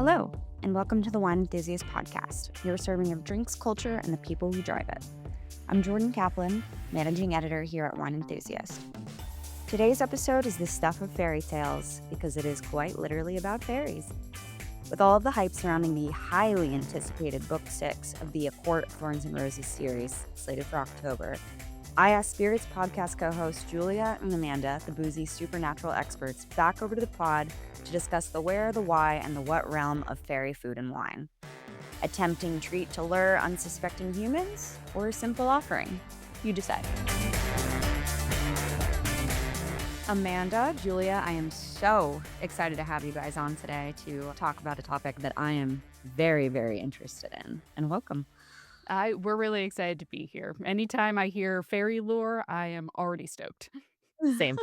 Hello, and welcome to the Wine Enthusiast Podcast, your serving of drinks, culture, and the people who drive it. I'm Jordan Kaplan, managing editor here at Wine Enthusiast. Today's episode is the stuff of fairy tales because it is quite literally about fairies. With all of the hype surrounding the highly anticipated Book 6 of the A Court of Thorns and Roses series, slated for October, I asked Spirits podcast co-hosts Julia and Amanda, the boozy supernatural experts, back over to the pod to discuss the where, the why, and the what realm of fairy food and wine. A tempting treat to lure unsuspecting humans, or a simple offering? You decide. Amanda, Julia, I am so excited to have you guys on today to talk about a topic that I am very, very interested in. And welcome. We're really excited to be here. Anytime I hear fairy lore, I am already stoked. Same.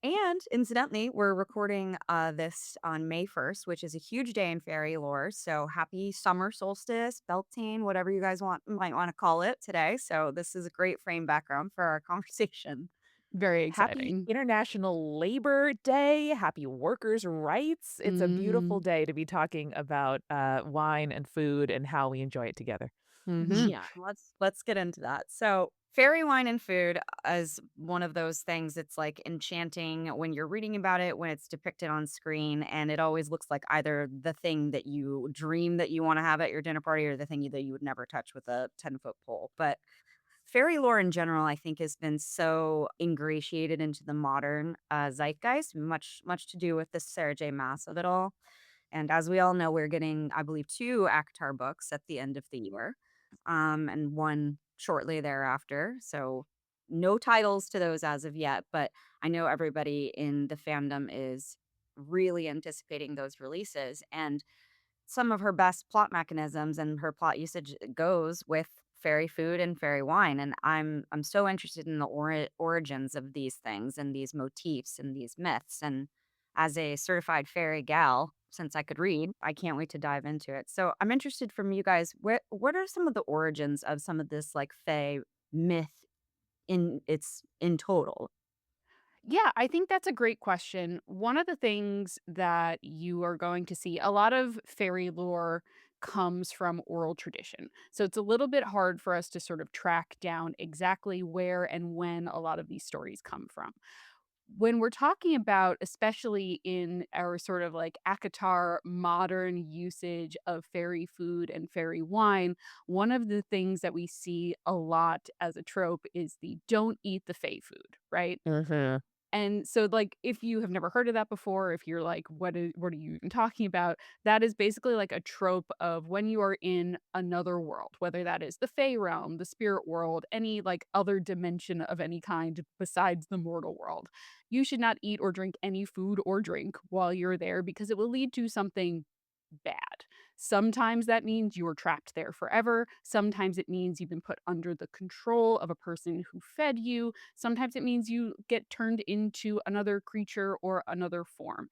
And incidentally, we're recording this on May 1st, which is a huge day in fairy lore. So happy summer solstice, Beltane, whatever you guys might want to call it today. So this is a great frame background for our conversation. Very Happy exciting. International Labor Day. Happy workers' rights. It's a beautiful day to be talking about wine and food and how we enjoy it together. Yeah, let's get into that. So fairy wine and food is one of those things. It's like enchanting when you're reading about it, when it's depicted on screen, and it always looks like either the thing that you dream that you want to have at your dinner party or the thing that you would never touch with a 10-foot pole. But fairy lore in general, I think, has been so ingratiated into the modern zeitgeist, much to do with the Sarah J. Maas of it all. And as we all know, we're getting, I believe, 2 ACOTAR books at the end of the year, and one shortly thereafter. So no titles to those as of yet, but I know everybody in the fandom is really anticipating those releases. And some of her best plot mechanisms and her plot usage goes with fairy food and fairy wine. And I'm so interested in the origins of these things and these motifs and these myths. And as a certified fairy gal, since I could read, I can't wait to dive into it. So I'm interested from you guys, what are some of the origins of some of this like fae myth in total? Yeah, I think that's a great question. One of the things that you are going to see, a lot of fairy lore comes from oral tradition. So it's a little bit hard for us to sort of track down exactly where and when a lot of these stories come from. When we're talking about, especially in our sort of like ACOTAR modern usage of fairy food and fairy wine, one of the things that we see a lot as a trope is the don't eat the fae food, right? Mm-hmm. And so, like, if you have never heard of that before, if you're like, what are you even talking about? That is basically like a trope of when you are in another world, whether that is the Fey realm, the spirit world, any like other dimension of any kind besides the mortal world. You should not eat or drink any food or drink while you're there because it will lead to something bad. Sometimes that means you are trapped there forever. Sometimes it means you've been put under the control of a person who fed you. Sometimes it means you get turned into another creature or another form.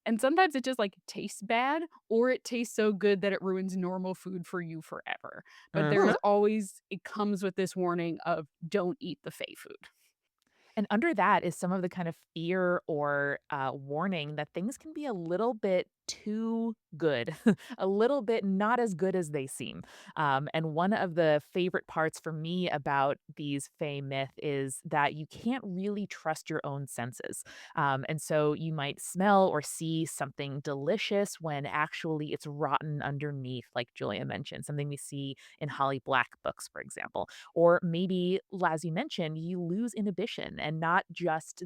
And sometimes it just like tastes bad or it tastes so good that it ruins normal food for you forever. But Mm-hmm. there's always, it comes with this warning of don't eat the fey food. And under that is some of the kind of fear or warning that things can be a little bit too good, a little bit not as good as they seem. And one of the favorite parts for me about these Fey myth is that you can't really trust your own senses. And so you might smell or see something delicious when actually it's rotten underneath, like Julia mentioned, something we see in Holly Black books, for example. Or maybe, as you mentioned, you lose inhibition and not just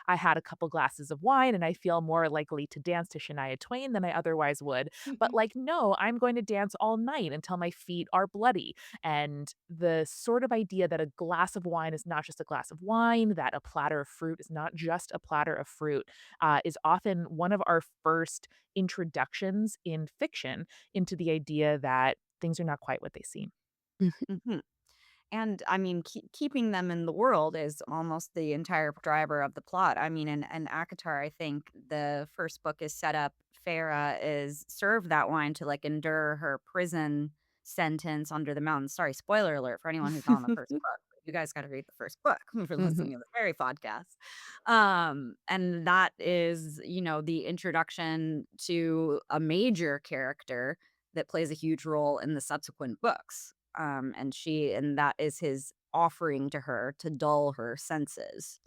I had a couple glasses of wine and I feel more likely to dance to Shania Twain than I otherwise would. But like, no, I'm going to dance all night until my feet are bloody. And the sort of idea that a glass of wine is not just a glass of wine, that a platter of fruit is not just a platter of fruit, is often one of our first introductions in fiction into the idea that things are not quite what they seem. Mhm. And I mean, keeping them in the world is almost the entire driver of the plot. I mean, in ACOTAR, I think the first book is set up. Farah is served that wine to like endure her prison sentence under the mountains. Sorry, spoiler alert for anyone who's not on the first book. you guys got to read the first book for Mhm. listening to the Fairy podcast. And that is, the introduction to a major character that plays a huge role in the subsequent books. And that is his offering to her to dull her senses.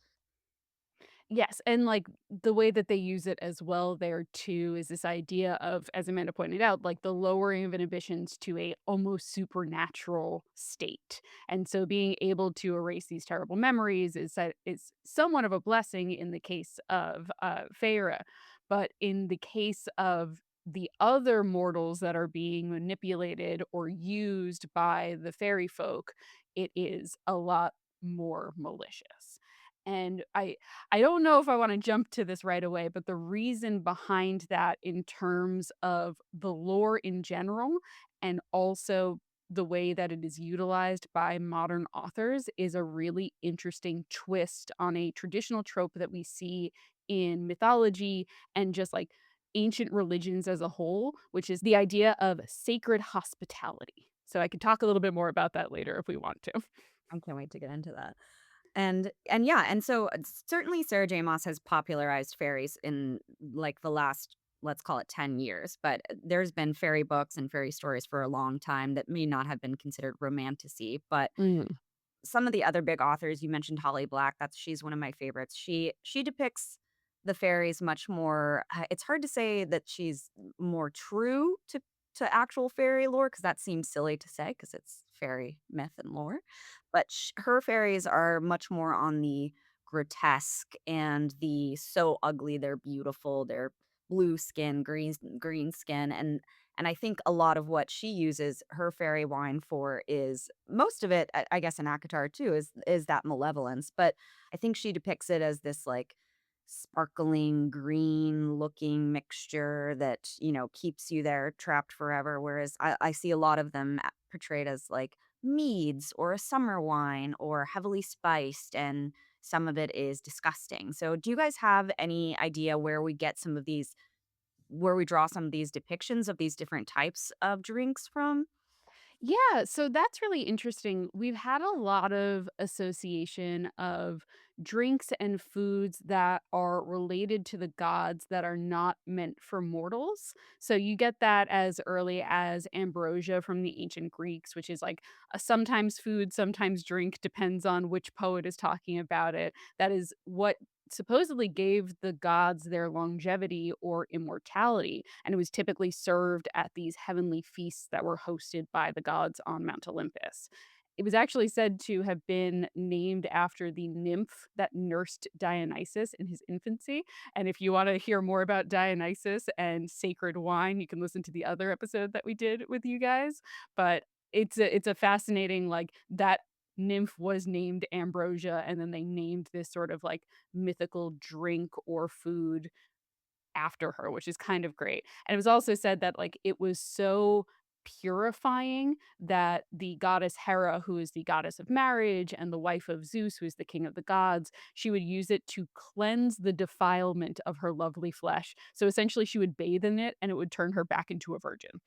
Yes, and, like, the way that they use it as well there too is this idea of, as Amanda pointed out, like, the lowering of inhibitions to a almost supernatural state, and so being able to erase these terrible memories is somewhat of a blessing in the case of, Feyre, but in the case of the other mortals that are being manipulated or used by the fairy folk, it is a lot more malicious, and I don't know if I wanna jump to this right away, but the reason behind that in terms of the lore in general, and also the way that it is utilized by modern authors is a really interesting twist on a traditional trope that we see in mythology and just, like, ancient religions as a whole, which is the idea of sacred hospitality. So I could talk a little bit more about that later if we want to. I can't wait to get into that. And yeah, and so certainly Sarah J. Maas has popularized fairies in like the last, let's call it 10 years, but there's been fairy books and fairy stories for a long time that may not have been considered romantasy, but Mm. some of the other big authors, you mentioned Holly Black, she's one of my favorites. She depicts the fairies much more. It's hard to say that she's more true to actual fairy lore because that seems silly to say because it's fairy myth and lore. But her fairies are much more on the grotesque and the so ugly they're beautiful. They're blue skin, green skin, and I think a lot of what she uses her fairy wine for is most of it, I guess in ACOTAR too, is that malevolence. But I think she depicts it as this like sparkling green looking mixture that, keeps you there trapped forever. Whereas I see a lot of them portrayed as like meads or a summer wine or heavily spiced, and some of it is disgusting. So do you guys have any idea where we draw some of these depictions of these different types of drinks from? Yeah, so that's really interesting. We've had a lot of association of drinks and foods that are related to the gods that are not meant for mortals. So you get that as early as ambrosia from the ancient Greeks, which is like a sometimes food, sometimes drink, depends on which poet is talking about it. That is what supposedly gave the gods their longevity or immortality, and it was typically served at these heavenly feasts that were hosted by the gods on Mount Olympus. It was actually said to have been named after the nymph that nursed Dionysus in his infancy. And if you want to hear more about Dionysus and sacred wine, you can listen to the other episode that we did with you guys. But it's a fascinating, like, that nymph was named Ambrosia, and then they named this sort of like mythical drink or food after her, which is kind of great. And it was also said that, like, it was so purifying that the goddess Hera, who is the goddess of marriage and the wife of Zeus, who is the king of the gods, she would use it to cleanse the defilement of her lovely flesh. So essentially, she would bathe in it and it would turn her back into a virgin.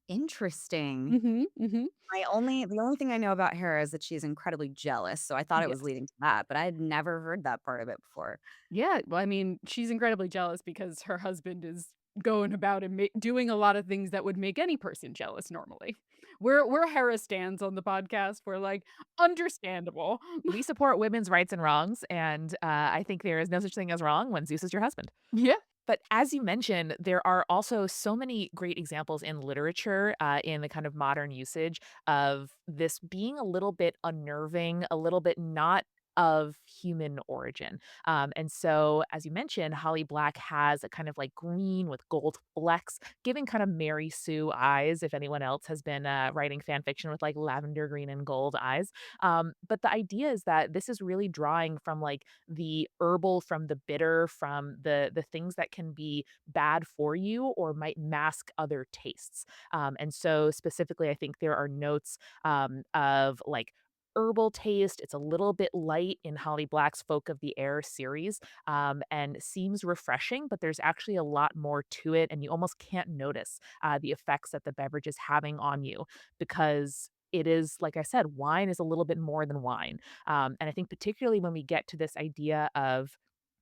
Interesting. Mhm, mhm. The only thing I know about Hera is that she's incredibly jealous, so I thought it was Yes. leading to that, but I had never heard that part of it before. Yeah, well, I mean, she's incredibly jealous because her husband is going about and doing a lot of things that would make any person jealous normally. We're Hera stands on the podcast. We're like, understandable. We support women's rights and wrongs, and I think there is no such thing as wrong when Zeus is your husband. Yeah. But as you mentioned, there are also so many great examples in literature, in the kind of modern usage of this being a little bit unnerving, a little bit not of human origin. And so, as you mentioned, Holly Black has a kind of like green with gold flecks, giving kind of Mary Sue eyes. If anyone else has been writing fan fiction with like lavender green and gold eyes, but the idea is that this is really drawing from like the herbal, from the bitter, from the things that can be bad for you or might mask other tastes. And so specifically, I think there are notes of like herbal taste. It's a little bit light in Holly Black's Folk of the Air series, and seems refreshing, but there's actually a lot more to it, and you almost can't notice the effects that the beverage is having on you because it is, like I said, wine is a little bit more than wine. And I think particularly when we get to this idea of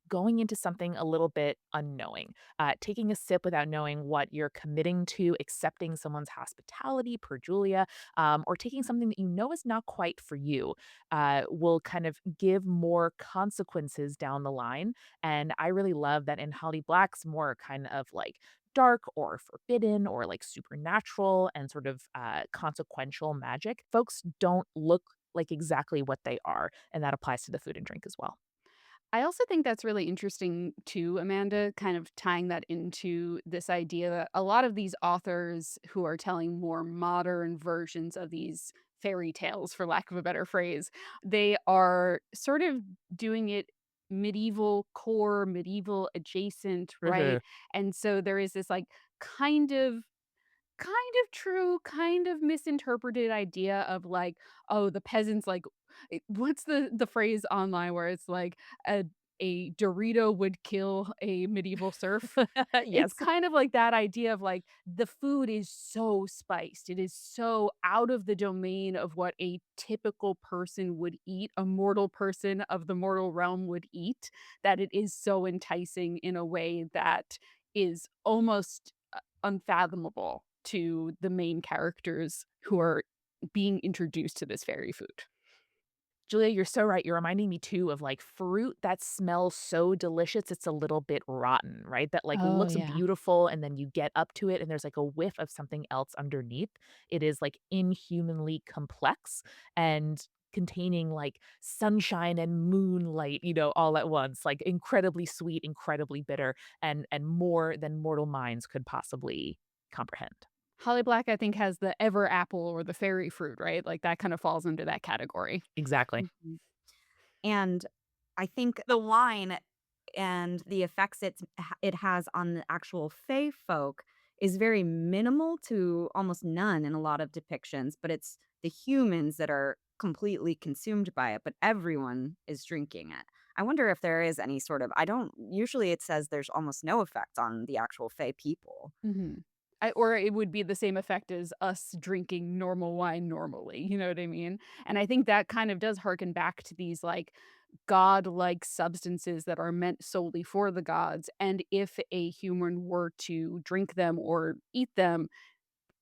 going into something a little bit unknowing, taking a sip without knowing what you're committing to, accepting someone's hospitality, per Julia, or taking something that you know is not quite for you, will kind of give more consequences down the line. And I really love that in Holly Black's more kind of like dark or forbidden or like supernatural and sort of consequential magic, folks don't look like exactly what they are. And that applies to the food and drink as well. I also think that's really interesting too, Amanda, kind of tying that into this idea that a lot of these authors who are telling more modern versions of these fairy tales, for lack of a better phrase, they are sort of doing it medieval core, medieval adjacent, right? And so there is this like kind of kind of true, kind of misinterpreted idea of like, oh, the peasants like what's the phrase online where it's like a Dorito would kill a medieval serf? It's Yes. kind of like that idea of like the food is so spiced. It is so out of the domain of what a typical person would eat, a mortal person of the mortal realm would eat, that it is so enticing in a way that is almost unfathomable to the main characters who are being introduced to this fairy food. Julia, you're so right. You're reminding me too of like fruit that smells so delicious, it's a little bit rotten, right? That like Oh, looks yeah. beautiful and then you get up to it and there's like a whiff of something else underneath. It is like inhumanly complex and containing like sunshine and moonlight, all at once, like incredibly sweet, incredibly bitter, and more than mortal minds could possibly comprehend. Holly Black, I think, has the ever apple or the fairy fruit, right? Like, that kind of falls into that category. Exactly. Mhm. And I think the wine and the effects it has on the actual Fae folk is very minimal to almost none in a lot of depictions, but it's the humans that are completely consumed by it, but everyone is drinking it. I wonder if there is any sort of I don't usually it says there's almost no effect on the actual Fae people. Mhm. Or it would be the same effect as us drinking normal wine normally, you know what I mean? And I think that kind of does harken back to these, like, god-like substances that are meant solely for the gods, and if a human were to drink them or eat them,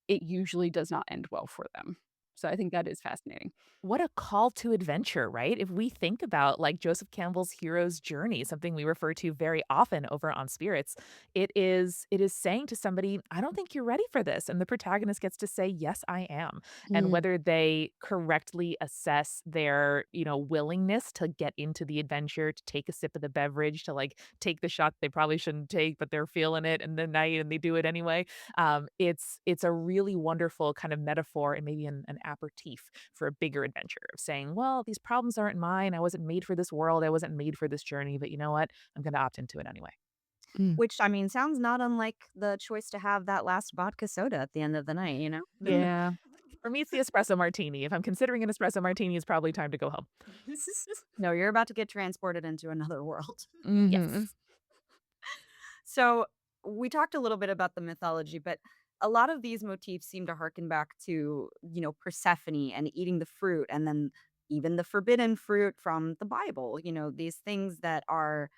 it usually does not end well for them. So I think that is fascinating. What a call to adventure, right? If we think about like Joseph Campbell's hero's journey, something we refer to very often over on Spirits, it is saying to somebody, I don't think you're ready for this. And the protagonist gets to say, yes, I am. And Mm. whether they correctly assess their, willingness to get into the adventure, to take a sip of the beverage, to like take the shot they probably shouldn't take, but they're feeling it in the night and they do it anyway. It's a really wonderful kind of metaphor and maybe an aperitif for a bigger adventure of saying, well, these problems aren't mine. I wasn't made for this world. I wasn't made for this journey, but you know what? I'm going to opt into it anyway. Mm. Which, I mean, sounds not unlike the choice to have that last vodka soda at the end of the night, you know? Yeah. For me, it's the espresso martini. If I'm considering an espresso martini, it's probably time to go home. No, you're about to get transported into another world. Mhm. Yes. So, we talked a little bit about the mythology, but a lot of these motifs seem to harken back to, Persephone and eating the fruit, and then even the forbidden fruit from the Bible, these things that are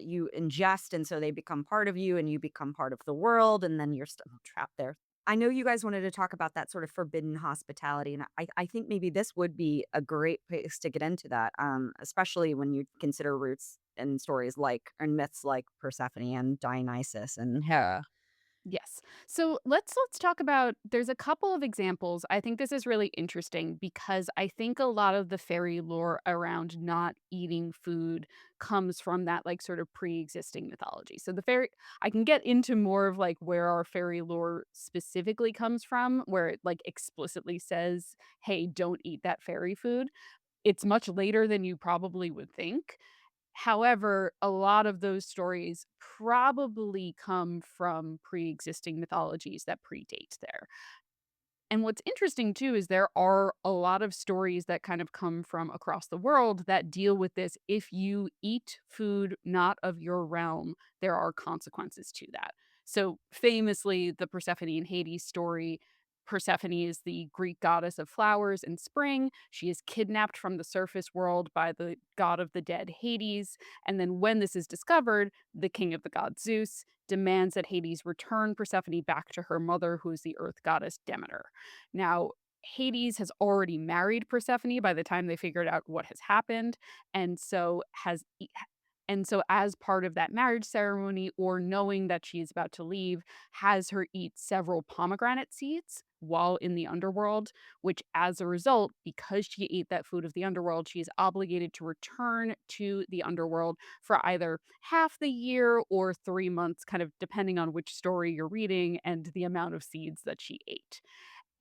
you ingest, and so they become part of you, and you become part of the world, and then you're still trapped there. I know you guys wanted to talk about that sort of forbidden hospitality, and I think maybe this would be a great place to get into that, especially when you consider roots and stories like and myths like Persephone and Dionysus and Hera. Yes. So let's talk about there's a couple of examples. I think this is really interesting because I think a lot of the fairy lore around not eating food comes from that like sort of pre-existing mythology. So the fairy I can get into more of like where our fairy lore specifically comes from, where it like explicitly says, "Hey, don't eat that fairy food." It's much later than you probably would think. However, a lot of those stories probably come from pre-existing mythologies that predate there. And what's interesting too is there are a lot of stories that kind of come from across the world that deal with this. If you eat food not of your realm, there are consequences to that. So famously, the Persephone and Hades story Persephone is the Greek goddess of flowers and spring. She is kidnapped from the surface world by the god of the dead, Hades. And then, when this is discovered, the king of the gods, Zeus, demands that Hades return Persephone back to her mother, who is the earth goddess Demeter. Now, Hades has already married Persephone by the time they figured out what has happened, and so as part of that marriage ceremony, or knowing that she is about to leave, has her eat several pomegranate seeds while in the underworld, which, as a result, because she ate that food of the underworld, she is obligated to return to the underworld for either half the year or 3 months, kind of depending on which story you're reading and the amount of seeds that she ate.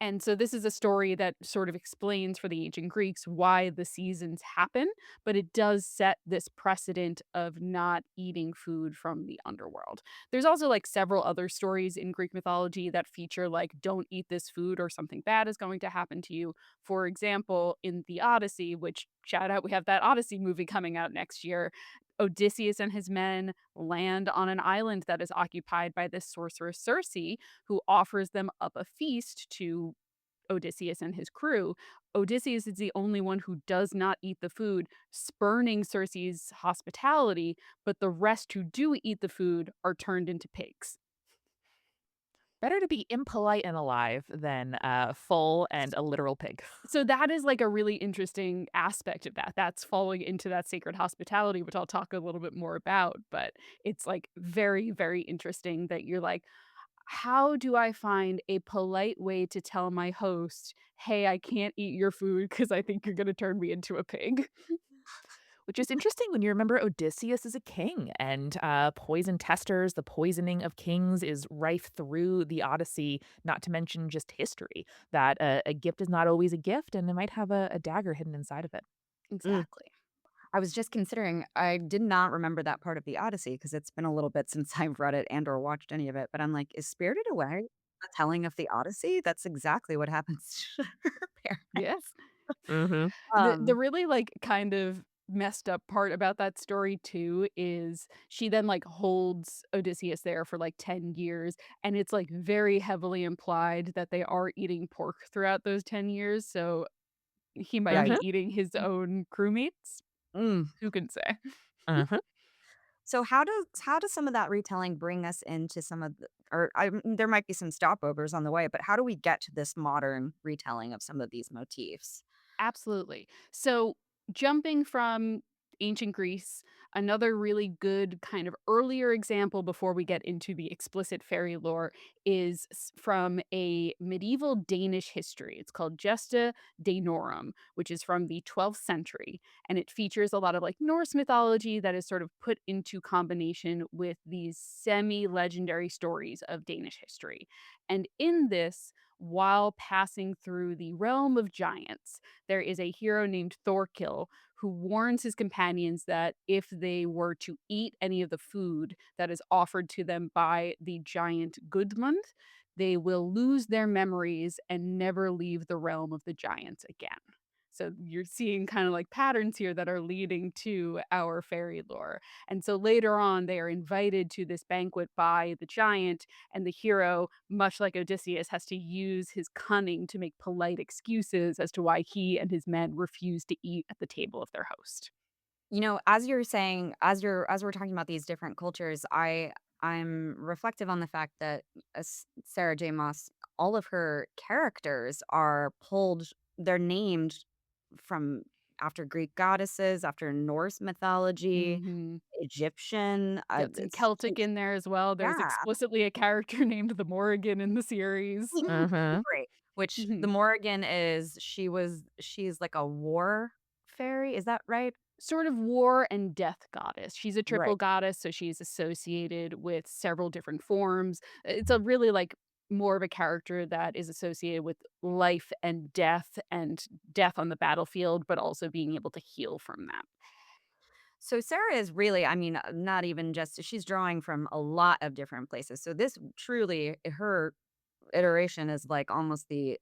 And so this is a story that sort of explains for the ancient Greeks why the seasons happen, but it does set this precedent of not eating food from the underworld. There's also like several other stories in Greek mythology that feature like don't eat this food or something bad is going to happen to you. For example, in the Odyssey, which shout out, we have that Odyssey movie coming out next year. Odysseus and his men land on an island that is occupied by this sorceress Circe, who offers them up a feast to Odysseus and his crew. Odysseus is the only one who does not eat the food, spurning Circe's hospitality, but the rest who do eat the food are turned into pigs. Better to be impolite and alive than full and a literal pig. So that is like a really interesting aspect of that. That's falling into that sacred hospitality, which I'll talk a little bit more about, but it's like very, very interesting that you're like, how do I find a polite way to tell my host, "Hey, I can't eat your food because I think you're gonna turn me into a pig?" Which is interesting when you remember Odysseus is a king and poison testers, the poisoning of kings is rife through the Odyssey, not to mention just history, that a gift is not always a gift and it might have a dagger hidden inside of it. Mm. Exactly. I was just considering, I did not remember that part of the Odyssey because it's been a little bit since I've read it and or watched any of it. But I'm like, is Spirited Away a telling of the Odyssey? That's exactly what happens to her Yeah. parents. Hmm. The really, like, kind of messed up part about that story too is she then, like, holds Odysseus there for, like, 10 years, and it's, like, very heavily implied that they are eating pork throughout those 10 years, so he might be Yikes. Hmm. eating his own crewmates? Mm. Who can say? Hmm. So how does some of that retelling bring us into some of the, there might be some stopovers on the way, but how do we get to this modern retelling of some of these motifs? Absolutely. So, jumping from ancient Greece, another really good kind of earlier example before we get into the explicit fairy lore is from a medieval Danish history. It's called Gesta Danorum, which is from the 12th century. And it features a lot of like Norse mythology that is sort of put into combination with these semi legendary stories of Danish history. And in this, while passing through the realm of giants, there is a hero named Thorkill who warns his companions that if they were to eat any of the food that is offered to them by the giant Gudmund, they will lose their memories and never leave the realm of the giants again. So you're seeing kind of like patterns here that are leading to our fairy lore. And so later on, they are invited to this banquet by the giant, and the hero, much like Odysseus, has to use his cunning to make polite excuses as to why he and his men refuse to eat at the table of their host. You know, as you're saying, as we're talking about these different cultures, I'm reflective on the fact that Sarah J. Maas, all of her characters are pulled, they're named from after Greek goddesses, after Norse mythology, Mhm. Egyptian. Get some Celtic in there as well. There's Yeah, explicitly a character named the Morrigan in the series. Hmm. great. Which the Mhm. Morrigan is, she's like a war fairy. Is that right? Sort of war and death goddess. She's a triple Right. goddess, so she's associated with several different forms. It's a really like more of a character that is associated with life and death on the battlefield, but also being able to heal from that. So Sarah is really, I mean, not even just, she's drawing from a lot of different places. So this truly, her iteration is like almost the,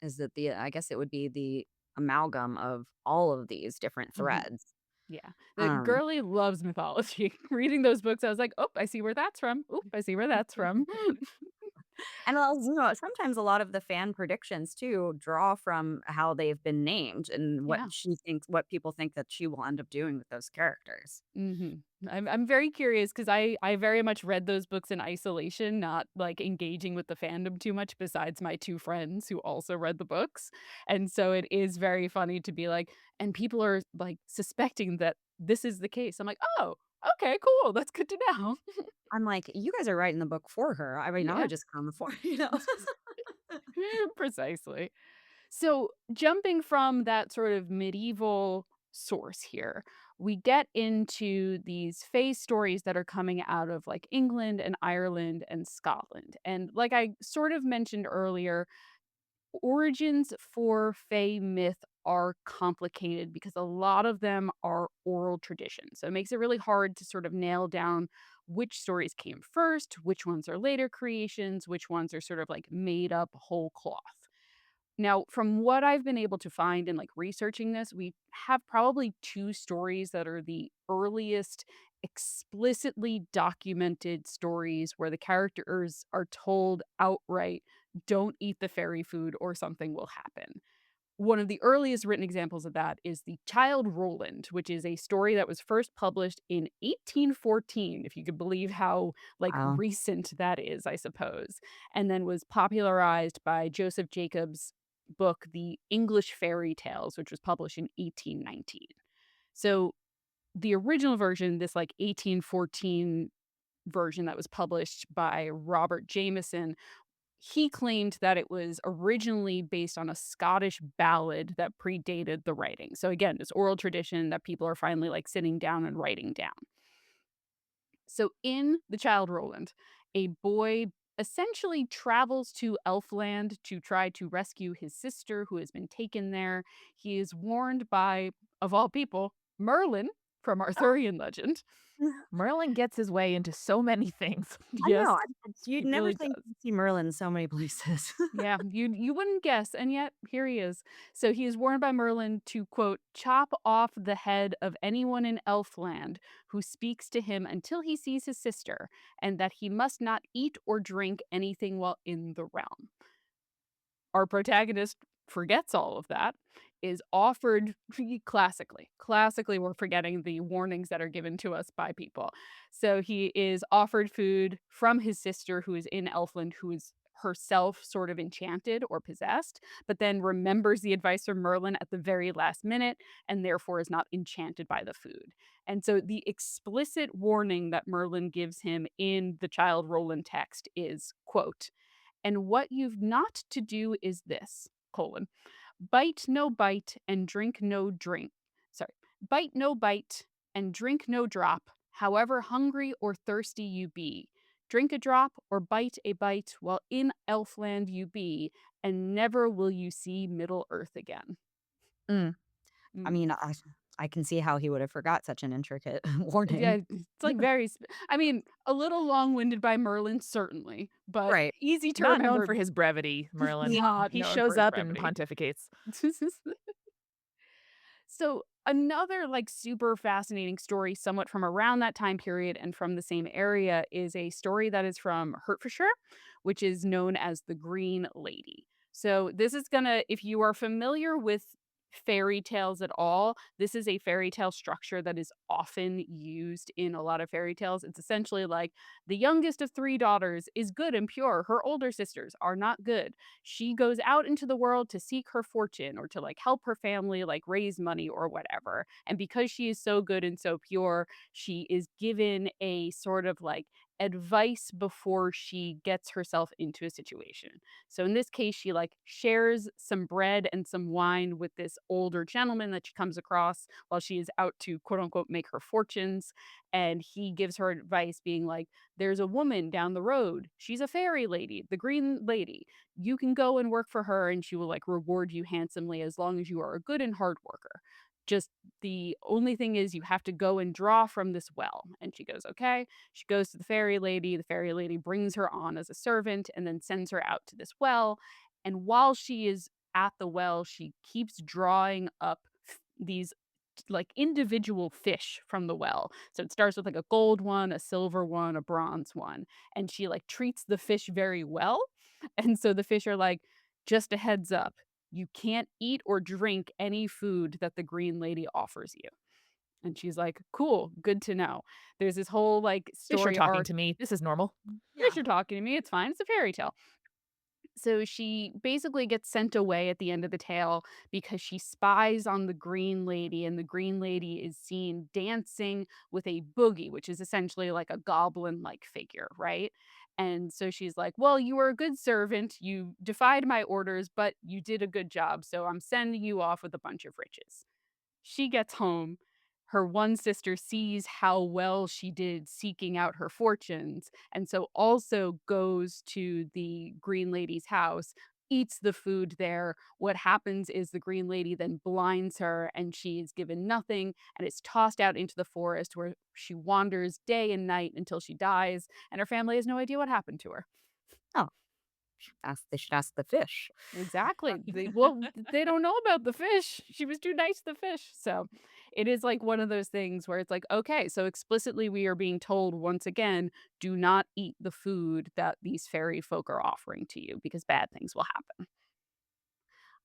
is it the, I guess it would be the amalgam of all of these different Mhm. threads. Yeah. The Um, girly loves mythology. Reading those books, I was like, "Oh, I see where that's from. Oh, I see where that's from." And also, sometimes a lot of the fan predictions too draw from how they've been named and Yeah. what people think that she will end up doing with those characters. I'm very curious because I very much read those books in isolation, not like engaging with the fandom too much. Besides my two friends who also read the books, and so it is very funny to be like, and people are like suspecting that this is the case. I'm like, oh, okay, cool, that's good to know. I'm like, you guys are writing the book for her. I mean, I Yeah, would just come for, you know. precisely. So, jumping from that sort of medieval source here, we get into these Fae stories that are coming out of like England and Ireland and Scotland. And like I sort of mentioned earlier, origins for Fae myth are complicated because a lot of them are oral traditions. So it makes it really hard to sort of nail down which stories came first, which ones are later creations, which ones are sort of like made up whole cloth. Now, from what I've been able to find in like researching this, we have probably two stories that are the earliest explicitly documented stories where the characters are told outright, don't eat the fairy food or something will happen. One of the earliest written examples of that is The Child Roland, which is a story that was first published in 1814, if you could believe how like Wow. recent that is, I suppose, and then was popularized by Joseph Jacobs' book The English Fairy Tales, which was published in 1819. So the original version, this like 1814 version that was published by Robert Jameson, he claimed that it was originally based on a Scottish ballad that predated the writing. So again, this oral tradition that people are finally like sitting down and writing down. So in The Child Roland, a boy essentially travels to Elfland to try to rescue his sister who has been taken there. He is warned by, of all people, Merlin from Arthurian legend. Merlin gets his way into so many things. I know. Yes, You'd he never really think does. you'd see Merlin so many places. Yeah, you wouldn't guess, and yet here he is. So he is warned by Merlin to quote, chop off the head of anyone in Elfland who speaks to him until he sees his sister, and that he must not eat or drink anything while in the realm. Our protagonist forgets all of that, is offered classically, we're forgetting the warnings that are given to us by people. So he is offered food from his sister who is in Elfland, who is herself sort of enchanted or possessed, but then remembers the advice from Merlin at the very last minute and therefore is not enchanted by the food. And so the explicit warning that Merlin gives him in the Child Roland text is, quote, and what you've not to do is this, colon, bite no bite and drink no drink. Sorry, bite no bite and drink no drop, however hungry or thirsty you be. Drink a drop or bite a bite while in Elfland you be, and never will you see Middle Earth again. Mm. I Mm. mean, I can see how he would have forgot such an intricate Yeah, warning. it's like I mean, a little long winded by Merlin, certainly, but Right. easy to Not known remember. for his brevity, Merlin. Not He known for shows his up and brevity. pontificates. So, another like super fascinating story, somewhat from around that time period and from the same area, is a story that is from Hertfordshire, which is known as the Green Lady. So, this is gonna, if you are familiar with fairy tales at all, this is a fairy tale structure that is often used in a lot of fairy tales. It's essentially like the youngest of three daughters is good and pure, her older sisters are not good. She goes out into the world to seek her fortune or to like help her family like raise money or whatever. And because she is so good and so pure, she is given a sort of like advice before she gets herself into a situation. So in this case, she like shares some bread and some wine with this older gentleman that she comes across while she is out to quote unquote make her fortunes. And he gives her advice being like, there's a woman down the road. She's a fairy lady, the green lady. You can go and work for her and she will like reward you handsomely as long as you are a good and hard worker. Just the only thing is you have to go and draw from this well. And she goes, okay. She goes to the fairy lady. The fairy lady brings her on as a servant and then sends her out to this well. And while she is at the well, she keeps drawing up these like individual fish from the well. So it starts with like a gold one, a silver one, a bronze one, and she like treats the fish very well. And so the fish are like, just a heads up, you can't eat or drink any food that the green lady offers you. And she's like, cool, good to know. There's this whole like Fish are story talking arc. to me. This is normal. Fish Yeah. are talking to me. It's fine. It's a fairy tale. So she basically gets sent away at the end of the tale because she spies on the green lady, and the green lady is seen dancing with a boogie, which is essentially like a goblin like figure, right? And so she's like, well, you were a good servant. You defied my orders, but you did a good job. So I'm sending you off with a bunch of riches. She gets home. Her one sister sees how well she did seeking out her fortunes, and so also goes to the green lady's house, eats the food there. What happens is the green lady then blinds her, and she is given nothing and is tossed out into the forest where she wanders day and night until she dies, and her family has no idea what happened to her. Oh, they should ask the fish. Exactly. They don't know about the fish. She was too nice to the fish. So, it is like one of those things where it's like, okay, so explicitly we are being told once again, do not eat the food that these fairy folk are offering to you because bad things will happen.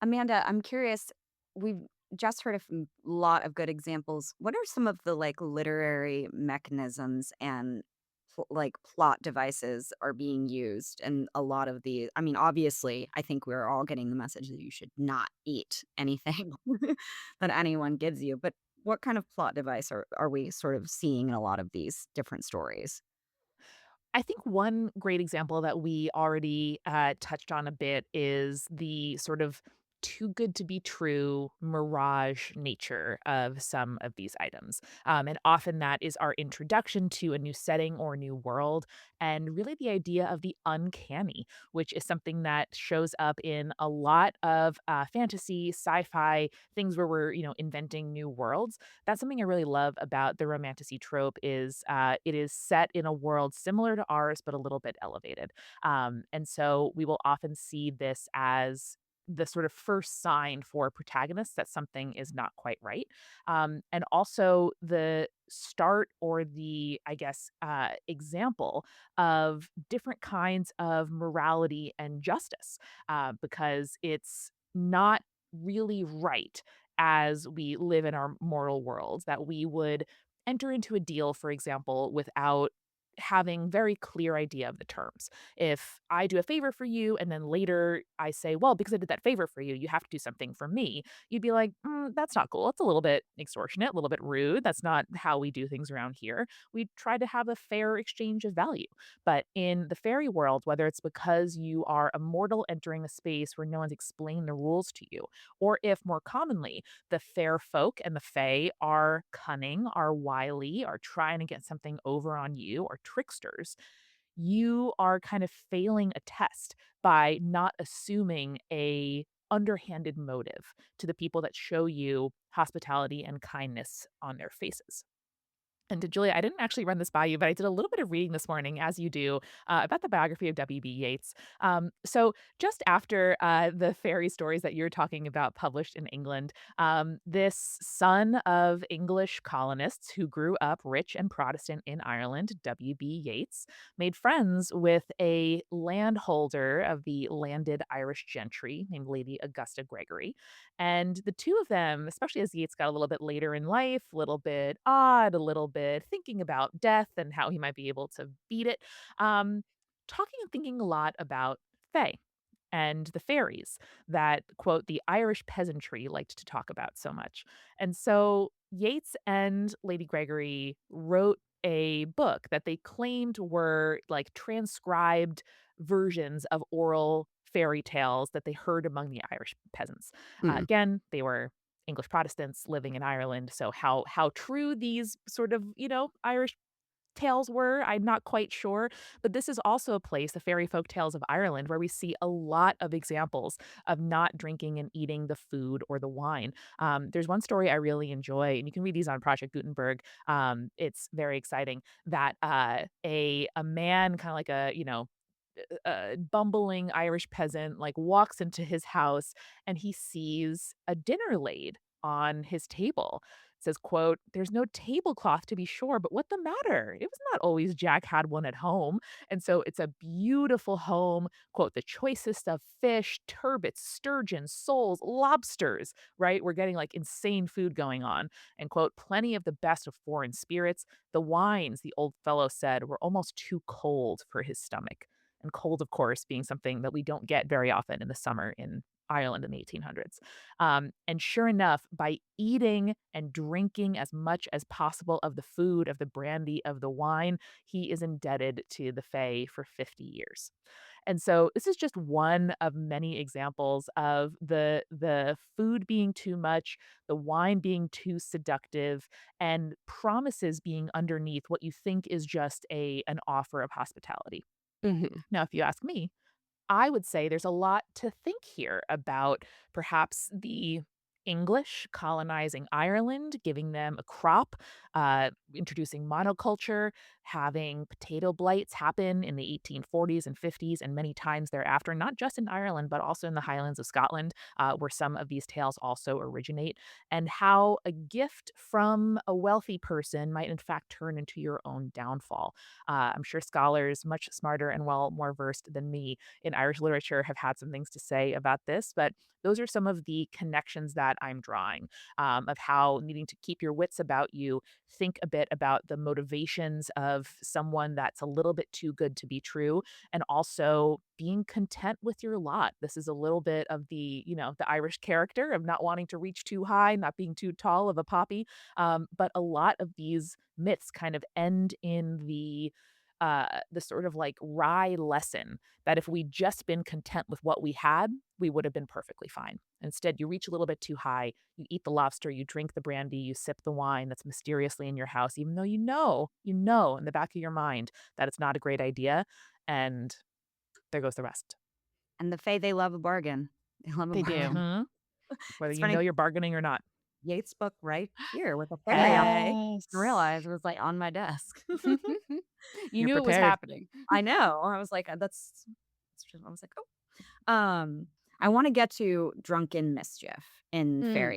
Amanda, I'm curious. We've just heard a lot of good examples. What are some of the like literary mechanisms and like plot devices are being used in a lot of the? I mean, obviously, I think we're all getting the message that you should not eat anything that anyone gives you. But what kind of plot device are we sort of seeing in a lot of these different stories? I think one great example that we already touched on a bit is the sort of too good to be true mirage nature of some of these items. And often that is our introduction to a new setting or a new world, and really the idea of the uncanny, which is something that shows up in a lot of fantasy, sci fi, things where we're, inventing new worlds. That's something I really love about the romantasy trope is it is set in a world similar to ours, but a little bit elevated. And so we will often see this as the sort of first sign for protagonists that something is not quite right. And also the start or the, I guess, example of different kinds of morality and justice because it's not really right as we live in our mortal worlds that we would enter into a deal, for example, without having very clear idea of the terms. If I do a favor for you and then later I say, well, because I did that favor for you, you have to do something for me, you'd be like, that's not cool. It's a little bit extortionate, a little bit rude. That's not how we do things around here. We try to have a fair exchange of value. But in the fairy world, whether it's because you are a mortal entering a space where no one's explained the rules to you, or if more commonly the fair folk and the fae are cunning, are wily, are trying to get something over on you, are tricksters, you are kind of failing a test by not assuming a underhanded motive to the people that show you hospitality and kindness on their faces. And to Julia, I didn't actually run this by you, but I did a little bit of reading this morning, as you do, about the biography of W.B. Yeats. So just after the fairy stories that you're talking about published in England, this son of English colonists who grew up rich and Protestant in Ireland, W.B. Yeats, made friends with a landholder of the landed Irish gentry named Lady Augusta Gregory. And the two of them, especially as Yeats got a little bit later in life, a little bit odd, a little bit thinking about death and how he might be able to beat it, um, talking and thinking a lot about Fae and the fairies that, quote, the Irish peasantry liked to talk about so much. And so Yeats and Lady Gregory wrote a book that they claimed were like transcribed versions of oral fairy tales that they heard among the Irish peasants. Hmm. Again, they were English Protestants living in Ireland, so how true these sort of, Irish tales were, I'm not quite sure, but this is also a place, the fairy folk tales of Ireland, where we see a lot of examples of not drinking and eating the food or the wine. There's one story I really enjoy, and you can read these on Project Gutenberg. It's very exciting that a man, kind of like a bumbling Irish peasant, like walks into his house and he sees a dinner laid on his table. says, quote, "There's no tablecloth to be sure, but what the matter? It was not always Jack had one at home." And so it's a beautiful home, quote, "the choicest of fish, turbots, sturgeons, soles, lobsters," right? We're getting like insane food going on. And quote, "plenty of the best of foreign spirits. The wines," the old fellow said, "were almost too cold for his stomach." And cold, of course, being something that we don't get very often in the summer in Ireland in the 1800s. And sure enough, by eating and drinking as much as possible of the food, of the brandy, of the wine, he is indebted to the Fae for 50 years. And so this is just one of many examples of the food being too much, the wine being too seductive, and promises being underneath what you think is just a an offer of hospitality. Mhm. Now, if you ask me, I would say there's a lot to think here about perhaps the English colonizing Ireland, giving them a crop, introducing monoculture, having potato blights happen in the 1840s and 50s and many times thereafter, not just in Ireland, but also in the Highlands of Scotland, where some of these tales also originate, and how a gift from a wealthy person might in fact turn into your own downfall. I'm sure scholars much smarter and well more versed than me in Irish literature have had some things to say about this, but those are some of the connections that I'm drawing, of how needing to keep your wits about you, think a bit about the motivations of someone that's a little bit too good to be true, and also being content with your lot. This is a little bit of the, the Irish character of not wanting to reach too high, not being too tall of a poppy. But a lot of these myths kind of end in the sort of like wry lesson that if we'd just been content with what we had, we would have been perfectly fine. Instead, you reach a little bit too high, you eat the lobster, you drink the brandy, you sip the wine that's mysteriously in your house, even though you know in the back of your mind that it's not a great idea. And there goes the rest. And the Fae, they love a bargain. They love a They do. bargain. Mhm. Whether It's you know funny, you're bargaining or not. Yates book right here with a fairy on. Hey, Didn't Yes. realize it was like on my desk. You you're knew it was prepared. happening. I know. I was like, that's just, I was like, oh. I want to get to drunken mischief in Mm.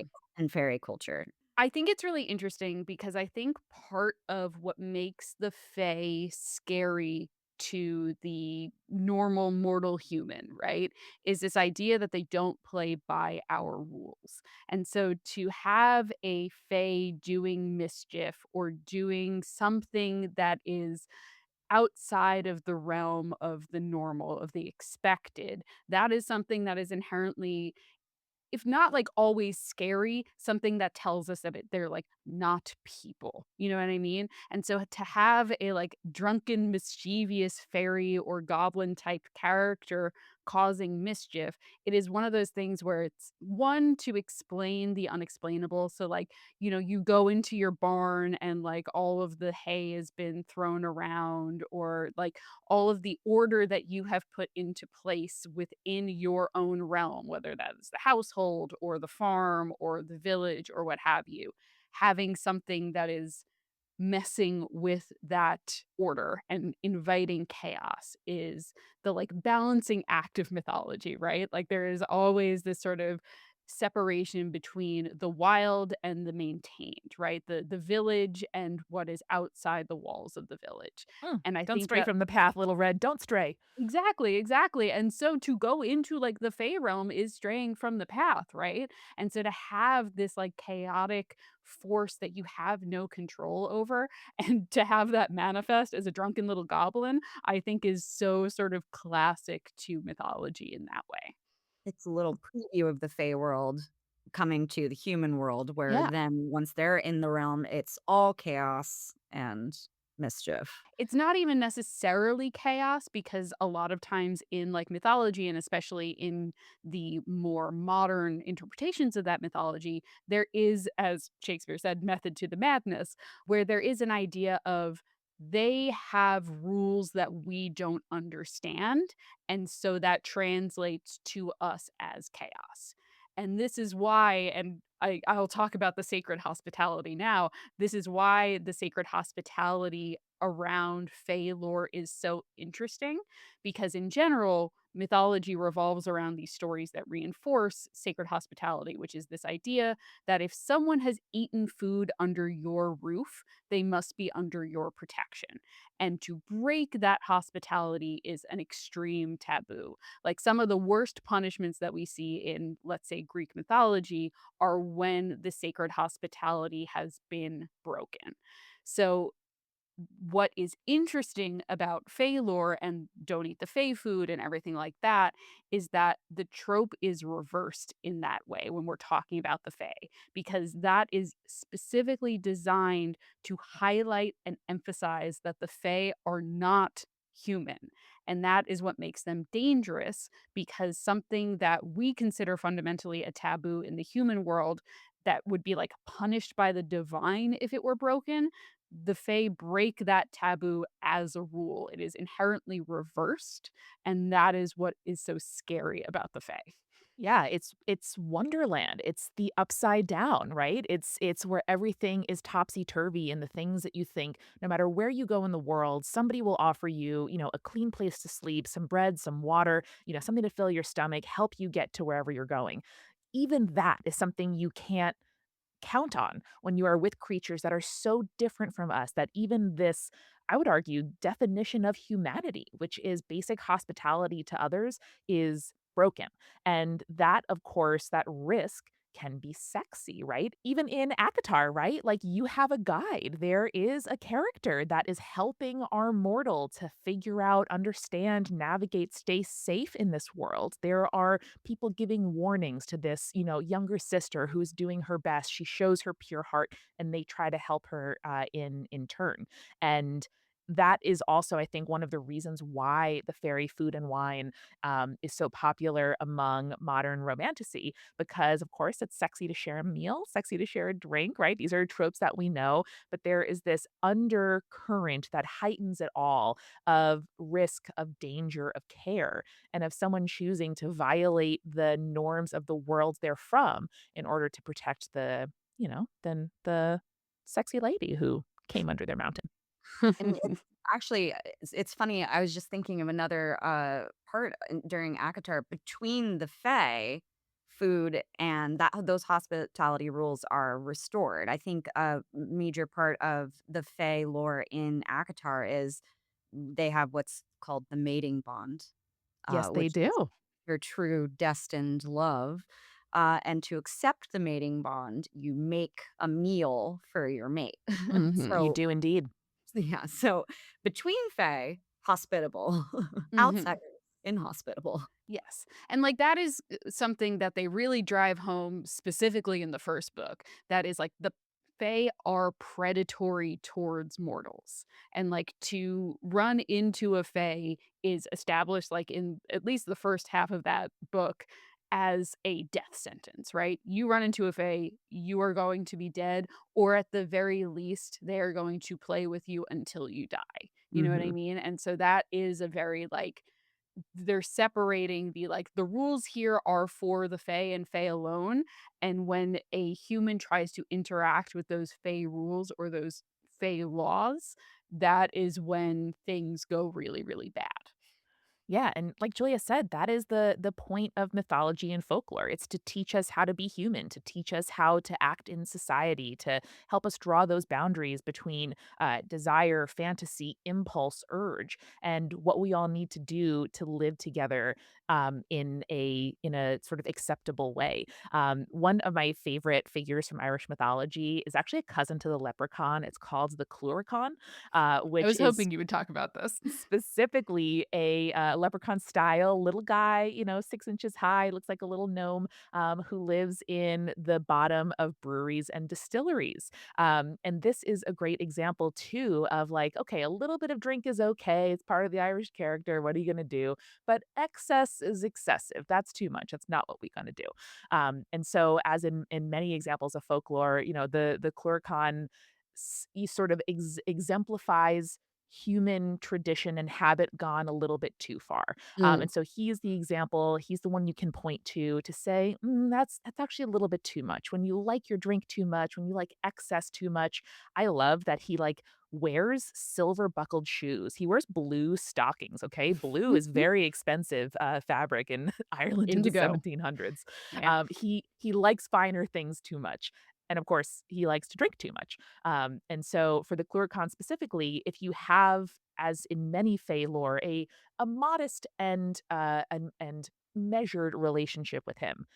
fairy culture. I think it's really interesting because I think part of what makes the Fae scary to the normal mortal human, right, is this idea that they don't play by our rules. And so to have a Fae doing mischief or doing something that is outside of the realm of the normal, of the expected, that is something that is inherently, if not, like, always scary, something that tells us that they're, like, not people, you know what I mean? And so to have a, like, drunken, mischievous fairy or goblin type character causing mischief, it is one of those things where it's, one, to explain the unexplainable. So, like, you go into your barn and, like, all of the hay has been thrown around, or, like, all of the order that you have put into place within your own realm, whether that is the household or the farm or the village or what have you, having something that is messing with that order and inviting chaos is the like balancing act of mythology, right? Like there is always this sort of separation between the wild and the maintained, right? The village and what is outside the walls of the village. And I Don't think stray that from the path, little red. Don't stray. exactly, exactly. And so to go into like the Fey realm is straying from the path, right? And so to have this like chaotic force that you have no control over and to have that manifest as a drunken little goblin, I think is so sort of classic to mythology in that way. It's a little preview of the Fey world coming to the human world, where Yeah. then once they're in the realm, it's all chaos and mischief. It's not even necessarily chaos because a lot of times in like mythology and especially in the more modern interpretations of that mythology, there is, as Shakespeare said, method to the madness, where there is an idea of they have rules that we don't understand. And so that translates to us as chaos. And this is why, and I'll talk about the sacred hospitality now. This is why the sacred hospitality around Fae lore is so interesting because, in general, mythology revolves around these stories that reinforce sacred hospitality, which is this idea that if someone has eaten food under your roof, they must be under your protection. And to break that hospitality is an extreme taboo. Like some of the worst punishments that we see in, let's say, Greek mythology are when the sacred hospitality has been broken. So what is interesting about Fae lore and don't eat the Fae food and everything like that is that the trope is reversed in that way when we're talking about the Fae, because that is specifically designed to highlight and emphasize that the Fae are not human. And that is what makes them dangerous because something that we consider fundamentally a taboo in the human world that would be like punished by the divine if it were broken, the Fae break that taboo as a rule. It is inherently reversed, and that is what is so scary about the Fae. Yeah, it's Wonderland. It's the upside down, right? It's where everything is topsy-turvy and the things that you think no matter where you go in the world, somebody will offer you, a clean place to sleep, some bread, some water, something to fill your stomach, help you get to wherever you're going. Even that is something you can't count on when you are with creatures that are so different from us that even this, I would argue, definition of humanity, which is basic hospitality to others, is broken. And that, of course, that risk can be sexy, right? Even in Akatar, right? Like you have a guide. There is a character that is helping our mortal to figure out, understand, navigate, stay safe in this world. There are people giving warnings to this, younger sister who's doing her best. She shows her pure heart, and they try to help her in turn. And that is also, I think, one of the reasons why the fairy food and wine is so popular among modern romantasy, because, of course, it's sexy to share a meal, sexy to share a drink, right? These are tropes that we know, but there is this undercurrent that heightens it all of risk, of danger, of care, and of someone choosing to violate the norms of the world they're from in order to protect then the sexy lady who came under their mountain. And it's actually it's funny, I was just thinking of another, part during ACOTAR between the Fae, food and that those hospitality rules are restored. I think a major part of the Fae lore in ACOTAR is they have what's called the mating bond, Yes, they which is do. your true destined love, and to accept the mating bond, you make a meal for your mate. Mhm. You So do indeed. yeah, so between Fae, hospitable, Mhm. outsiders, inhospitable. Yes. And like that is something that they really drive home specifically in the first book. That is like the Fae are predatory towards mortals. And like to run into a Fae is established like in at least the first half of that book as a death sentence, right? You run into a Fae, you are going to be dead, or at the very least, they are going to play with you until you die. You know what I Mhm. mean? And so that is a very like they're separating the rules here are for the Fae and Fae alone, and when a human tries to interact with those Fae rules or those Fae laws, that is when things go really, really bad. Yeah, and like Julia said, that is the point of mythology and folklore. It's to teach us how to be human, to teach us how to act in society, to help us draw those boundaries between desire, fantasy, impulse, urge, and what we all need to do to live together in a sort of acceptable way. One of my favorite figures from Irish mythology is actually a cousin to the leprechaun. It's called the Clurachaun, I which was is hoping you would talk about this. specifically a leprechaun style little guy, 6 inches high, looks like a little gnome, who lives in the bottom of breweries and distilleries. And this is a great example too of like, okay, a little bit of drink is okay. It's part of the Irish character. What are you going to do? But excess is excessive. That's too much. That's not what we're going to do. And so, as in many examples of folklore, the Clurachaun he sort of exemplifies human tradition and habit gone a little bit too far. Mm. And so he's the example. He's the one you can point to say, that's actually a little bit too much. When you like your drink too much, when you like excess too much, I love that he like wears silver buckled shoes. He wears blue stockings. Okay, blue is very expensive fabric in Ireland in the Indigo. 1700s. Yeah. He likes finer things too much. And of course, he likes to drink too much. And so for the Cluricon specifically, if you have, as in many Fey lore, a modest and measured relationship with him,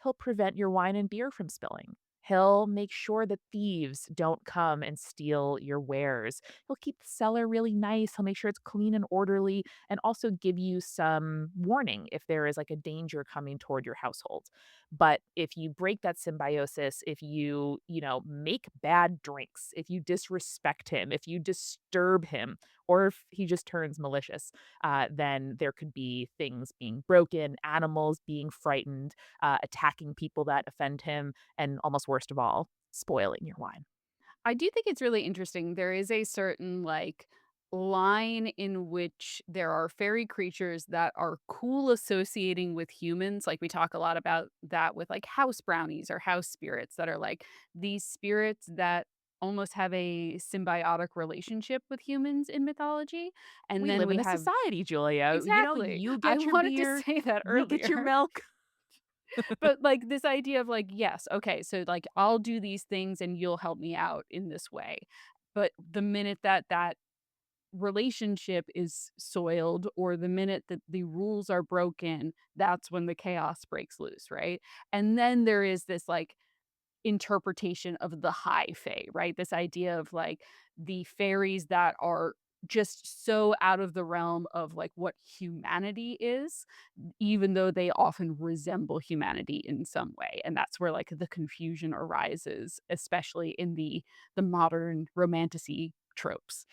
he'll prevent your wine and beer from spilling. He'll make sure that thieves don't come and steal your wares. He'll keep the cellar really nice. He'll make sure it's clean and orderly and also give you some warning if there is like a danger coming toward your household. But if you break that symbiosis, if you make bad drinks, if you disrespect him, if you disturb him, or if he just turns malicious, then there could be things being broken, animals being frightened, attacking people that offend him, and almost worst of all, spoiling your wine. I do think it's really interesting. There is a certain like line in which there are fairy creatures that are cool associating with humans. Like we talk a lot about that with like house brownies or house spirits that are like these spirits that almost have a symbiotic relationship with humans in mythology. And We then live in we a have society, Julia. exactly. You I get your wanted to beer, say that we get your earlier. milk. But, like, this idea of, like, yes, okay, so, like, I'll do these things and you'll help me out in this way. But the minute that that relationship is soiled or the minute that the rules are broken, that's when the chaos breaks loose, right? And then there is this, like, interpretation of the high fae, right? This idea of, like, the fairies that are just so out of the realm of, like, what humanity is, even though they often resemble humanity in some way, and that's where, like, the confusion arises, especially in the modern romantasy tropes.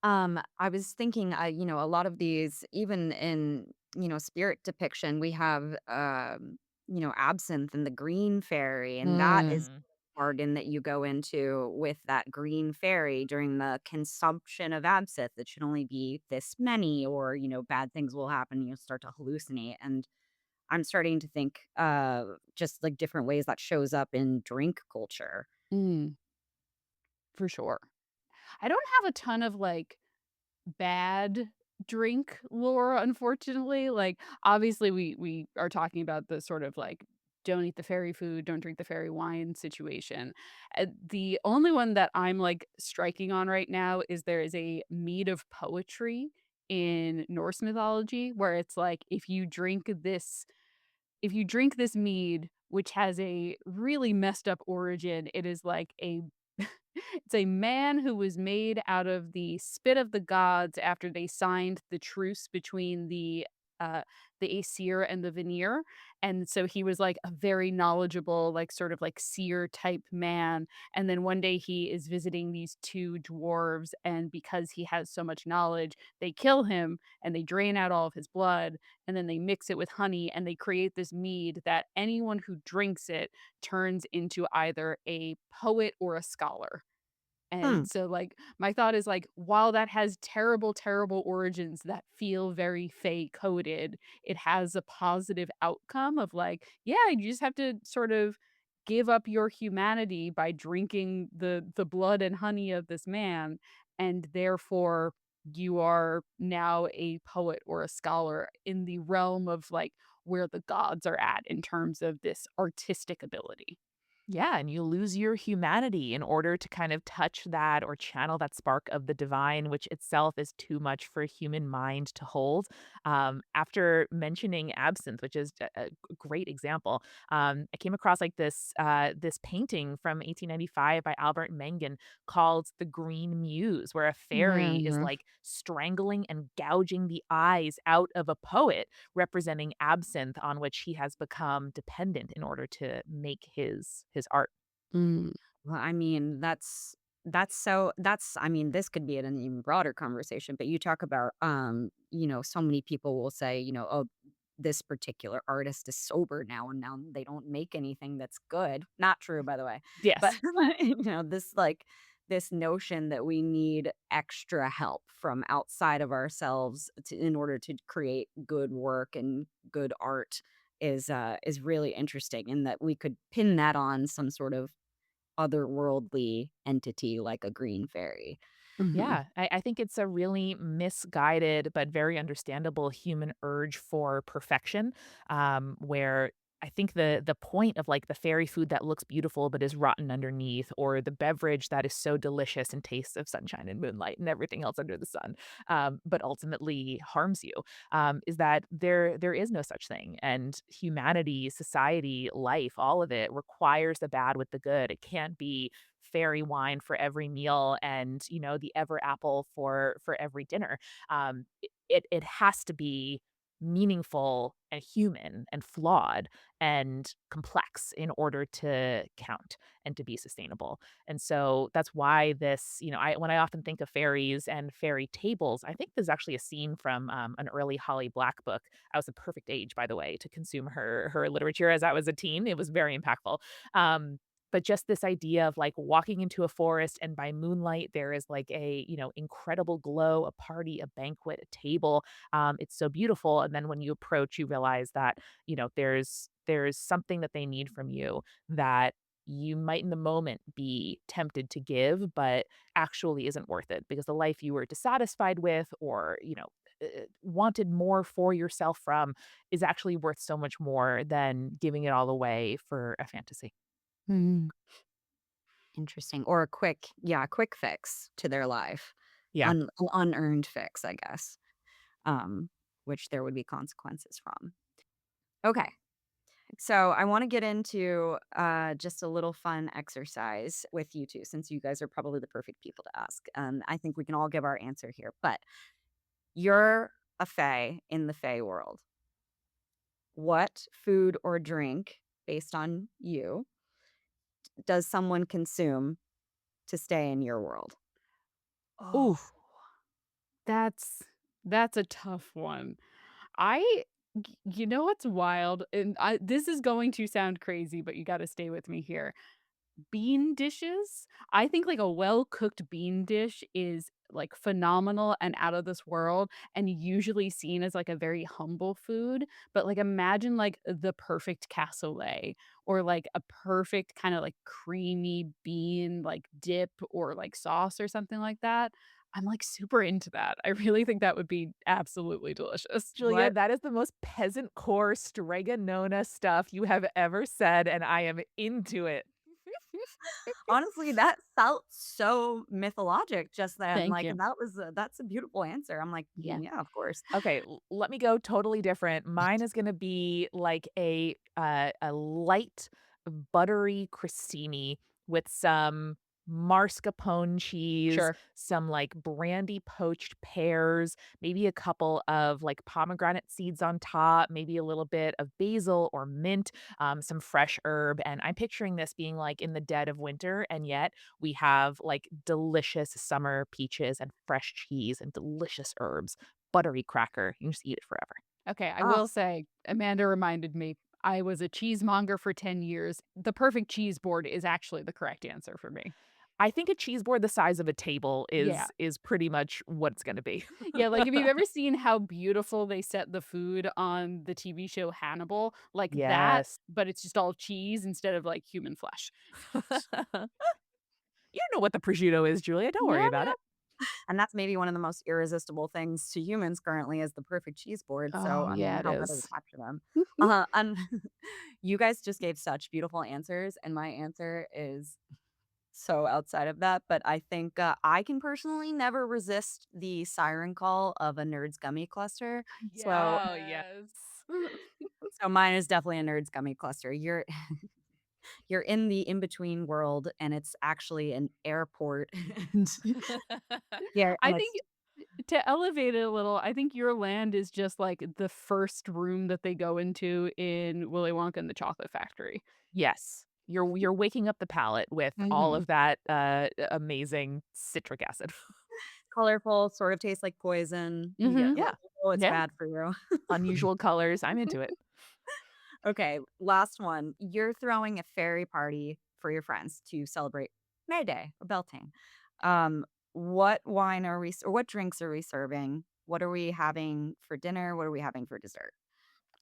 I was thinking, a lot of these, even in, spirit depiction, we have, absinthe and the green fairy, and that is Mm. bargain that you go into with that green fairy during the consumption of absinthe. It should only be this many, or, bad things will happen. You'll start to hallucinate. And I'm starting to think, just like different ways that shows up in drink culture. Mm, for sure. I don't have a ton of, like, bad drink lore, unfortunately. Like, obviously, we are talking about the sort of, like, don't eat the fairy food, don't drink the fairy wine situation. The only one that I'm, like, striking on right now is there is a mead of poetry in Norse mythology where it's like, if you drink this mead, which has a really messed up origin, it is like a it's a man who was made out of the spit of the gods after they signed the truce between uh the Aesir and the Vanir. And so he was like a very knowledgeable, like sort of like seer type man. And then one day he is visiting these two dwarves, and because he has so much knowledge, they kill him and they drain out all of his blood, and then they mix it with honey and they create this mead that anyone who drinks it turns into either a poet or a scholar. Hmm. And so, like, my thought is, like, while that has terrible, terrible origins that feel very Fey coded, it has a positive outcome of, like, yeah, you just have to sort of give up your humanity by drinking the blood and honey of this man, and therefore you are now a poet or a scholar in the realm of, like, where the gods are at in terms of this artistic ability. Yeah, and you lose your humanity in order to kind of touch that or channel that spark of the divine, which itself is too much for a human mind to hold. After mentioning absinthe, which is a great example, I came across like this painting from 1895 by Albert Mengen called "The Green Muse," where a fairy is Yeah. like strangling and gouging the eyes out of a poet representing absinthe on which he has become dependent in order to make his art. Mm. Well, I mean, this could be an even broader conversation, but you talk about, so many people will say, "Oh, this particular artist is sober now, and now they don't make anything that's good." Not true, by the way. But, Yes. this, like, this notion that we need extra help from outside of ourselves in order to create good work and good art is really interesting, and that we could pin that on some sort of otherworldly entity like a green fairy. Mhm. Yeah, I think it's a really misguided but very understandable human urge for perfection, where I think the point of like the fairy food that looks beautiful but is rotten underneath, or the beverage that is so delicious and tastes of sunshine and moonlight and everything else under the sun, but ultimately harms you, is that there is no such thing, and humanity, society, life, all of it requires the bad with the good. It can't be fairy wine for every meal and, the ever apple for every dinner. It has to be meaningful and human and flawed and complex in order to count and to be sustainable. And so that's why this, I when I often think of fairies and fairy tables, I think there's actually a scene from an early Holly Black book. I was the perfect age, by the way, to consume her literature as I was a teen. It was very impactful. But just this idea of, like, walking into a forest, and by moonlight, there is, like, a, incredible glow, a party, a banquet, a table. It's so beautiful, and then when you approach, you realize that, there's something that they need from you that you might in the moment be tempted to give, but actually isn't worth it, because the life you were dissatisfied with, or, wanted more for yourself from, is actually worth so much more than giving it all away for a fantasy. Mhm. Interesting. Or a quick, yeah, quick fix to their life. Yeah. An unearned fix, I guess. Um, which there would be consequences from. Okay. So I want to get into just a little fun exercise with you two, since you guys are probably the perfect people to ask. I think we can all give our answer here, but you're a fae in the fae world. What food or drink, based on you, does someone consume to stay in your world? Oh, Oof. that's a tough one. I you know what's wild? And this is going to sound crazy, but you gotta stay with me here. Bean dishes? I think, like, a well-cooked bean dish is, like, phenomenal and out of this world, and usually seen as, like, a very humble food, but, like, imagine, like, the perfect cassoulet, or, like, a perfect kinda, like, creamy bean, like, dip or, like, sauce or something like that. I'm, like, super into that. I really think that would be absolutely delicious. Julia, What that is the most peasant core strega nona stuff you have ever said, and I am into it. honestly, that felt so mythologic just then. Thank Like you. that's a beautiful answer. I'm like, Yeah. yeah, of course. Okay, let me go totally different. Mine is gonna be like a light buttery crostini with some mascarpone cheese, Sure. some like brandy poached pears, maybe a couple of like pomegranate seeds on top, maybe a little bit of basil or mint, some fresh herb. And I'm picturing this being like in the dead of winter, and yet we have like delicious summer peaches and fresh cheese and delicious herbs, buttery cracker. You can just eat it forever. Okay, I Oh, will say, Amanda reminded me, I was a cheesemonger for 10 years. The perfect cheese board is actually the correct answer for me. I think a cheese board the size of a table Yeah. is pretty much what it's gonna be. Yeah, like, if you've ever seen how beautiful they set the food on the TV show Hannibal, like that, Yes. but it's just all cheese instead of, like, human flesh. You know what the prosciutto is, Julia, don't worry Yeah, about yeah. it. and that's maybe one of the most irresistible things to humans currently is the perfect cheese board. So, Oh, I yeah, mean, it how better to is. capture them? And you guys just gave such beautiful answers, and my answer is so outside of that. But I think I can personally never resist the siren call of a Nerds gummy cluster. So, Oh, Yes. so mine is definitely a Nerds gummy cluster. You're in the in between world, and it's actually an airport, and yeah, I and think it's to elevate it a little, I think your land is just, like, the first room that they go into in Willy Wonka and the Chocolate Factory. Yes. You're waking up the palate with all Mhm. of that, amazing citric acid. Colorful, sort of tastes like poison. You get Mhm. like, Yeah. "Oh, it's Yeah. bad for you." Unusual colors, I'm into it. Okay, last one. You're throwing a fairy party for your friends to celebrate May Day or Beltane. Um, what wine are we or what drinks are we serving? What are we having for dinner? What are we having for dessert?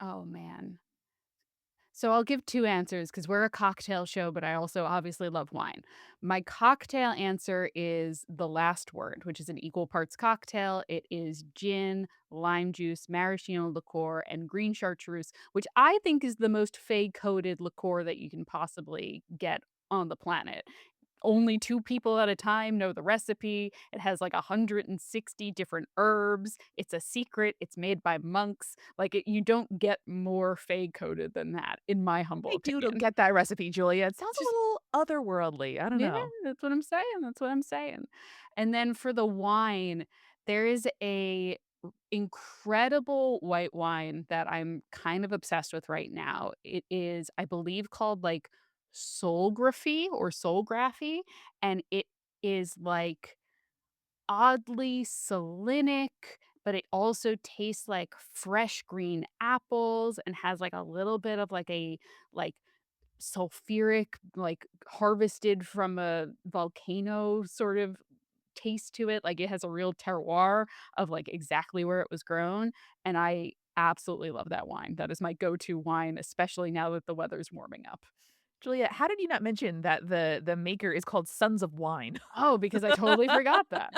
Oh, man. So I'll give 2 answers because 'cause we're a cocktail show, but I also obviously love wine. My cocktail answer is The Last Word, which is an equal parts cocktail. It is gin, lime juice, maraschino liqueur, and green chartreuse, which I think is the most fade-coated liqueur that you can possibly get on the planet. Only 2 people at a time know the recipe. It has like 160 different herbs. It's a secret. It's made by monks. Like, you don't get more fade coated than that, in my humble I do to opinion. get that recipe, Julia. It sounds a Just little otherworldly. I don't yeah, know. that's what I'm saying. That's what I'm saying. And then for the wine, there is a incredible white wine that I'm kind of obsessed with right now. It is, I believe, called like Soulgraphy or Soulgraphy, and it is like oddly salinic, but it also tastes like fresh green apples and has like a little bit of like a like sulfuric, like harvested from a volcano sort of taste to it. Like it has a real terroir of like exactly where it was grown. And I absolutely love that wine. That is my go-to wine, especially now that the weather's warming up. Julia, how did you not mention that the maker is called Sons of Wine? Oh, because I totally forgot that.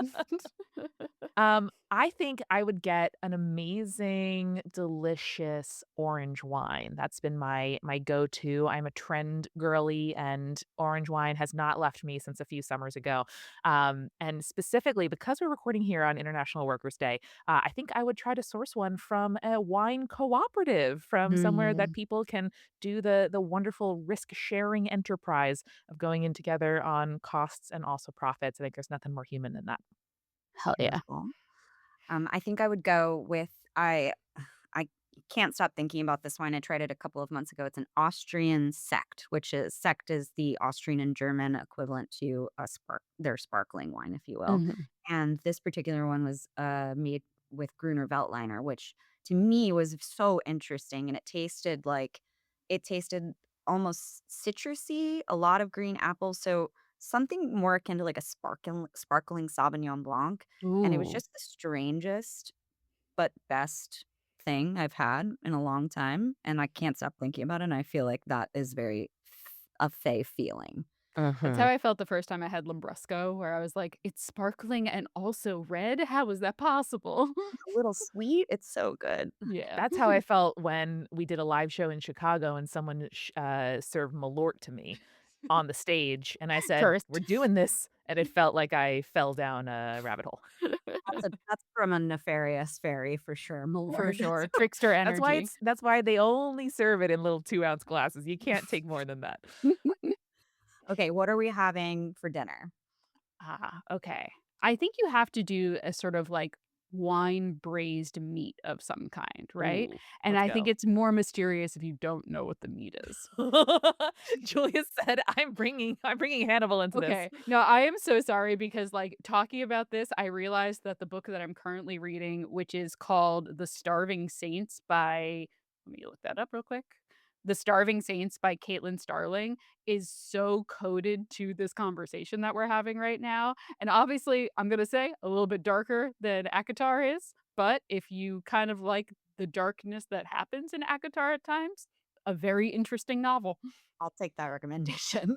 I think I would get an amazing, delicious orange wine. That's been my go-to. I'm a trend girly, and orange wine has not left me since a few summers ago. And specifically because we're recording here on International Workers' Day, I think I would try to source one from a wine cooperative, from somewhere that Mm, people can do the wonderful risk-sharing enterprise of going in together on costs and also profits. I think there's nothing more human than that. hell yeah. Beautiful. I think I would go with I can't stop thinking about this wine. I tried it a couple of months ago. It's an Austrian sect, which is sect is the Austrian and German equivalent to a their sparkling wine, if you will. Mhm. And this particular one was made with Gruner Veltliner, which to me was so interesting. And it tasted almost citrusy, a lot of green apples. So something more akin to like a sparkling Sauvignon Blanc. And it was Ooh. just the strangest but best thing I've had in a long time, and I can't stop thinking about it, and I feel like that is very a Fae feeling. That's how Mhm. I felt the first time I had Lambrusco, where I was like, "It's sparkling and also red? How is that possible?" A little sweet, it's so good. Yeah. That's how I felt when we did a live show in Chicago and someone served Malort to me on the stage, and I said, "We're Cursed. doing this," and it felt like I fell down a rabbit hole. That's from a nefarious fairy for sure, For Malort. sure. Trickster energy. That's why they only serve it in little 2-ounce glasses. You can't take more than that. Okay, what are we having for dinner? Okay. I think you have to do a sort of like wine braised meat of some kind, right? Ooh, And let's I think go. it's more mysterious if you don't know what the meat is. Julia said, I'm bringing Hannibal into this." Okay. No, I am so sorry because, like, talking about this, I realized that the book that I'm currently reading, which is called The Starving Saints by let me look that up real quick. The Starving Saints by Caitlin Starling is so coded to this conversation that we're having right now. And obviously, I'm gonna say a little bit darker than ACOTAR is, but if you kind of like the darkness that happens in ACOTAR at times, a very interesting novel. I'll take that recommendation.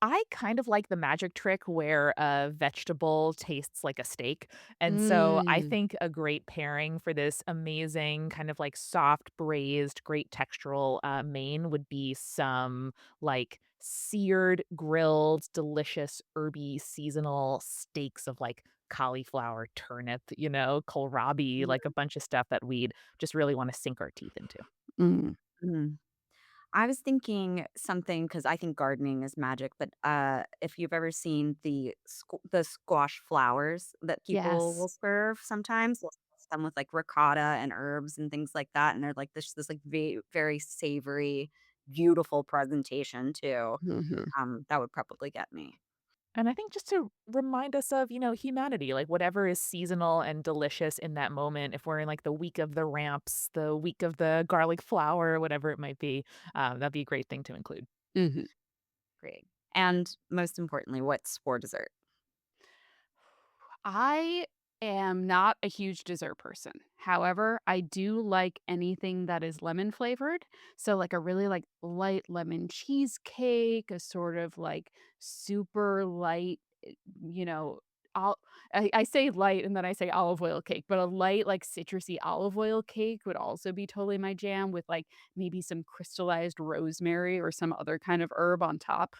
I kind of like the magic trick where a vegetable tastes like a steak. And so I Mm. think a great pairing for this amazing kind of like soft braised, great textural main would be some like seared, grilled, delicious, herby, seasonal steaks of like cauliflower, turnip, kohlrabi, like a bunch of stuff that we'd just really want to sink our teeth into. Mm. Mhm. I was thinking something because I think gardening is magic, but, if you've ever seen the squash flowers that people will Yes. serve sometimes, they'll stuff them with, like, ricotta and herbs and things like that, and they're, like, like, very savory, beautiful presentation too. Mhm. That would probably get me. And I think just to remind us of, humanity, like whatever is seasonal and delicious in that moment, if we're in like the week of the ramps, the week of the garlic flour, whatever it might be, that'd be a great thing to include. Mhm. Great. And most importantly, what's for dessert? I am not a huge dessert person. However, I do like anything that is lemon flavored. So like a really like light lemon cheesecake, a sort of like super light, you know, I'll, I say light and then I say olive oil cake, but a light like citrusy olive oil cake would also be totally my jam with like maybe some crystallized rosemary or some other kind of herb on top.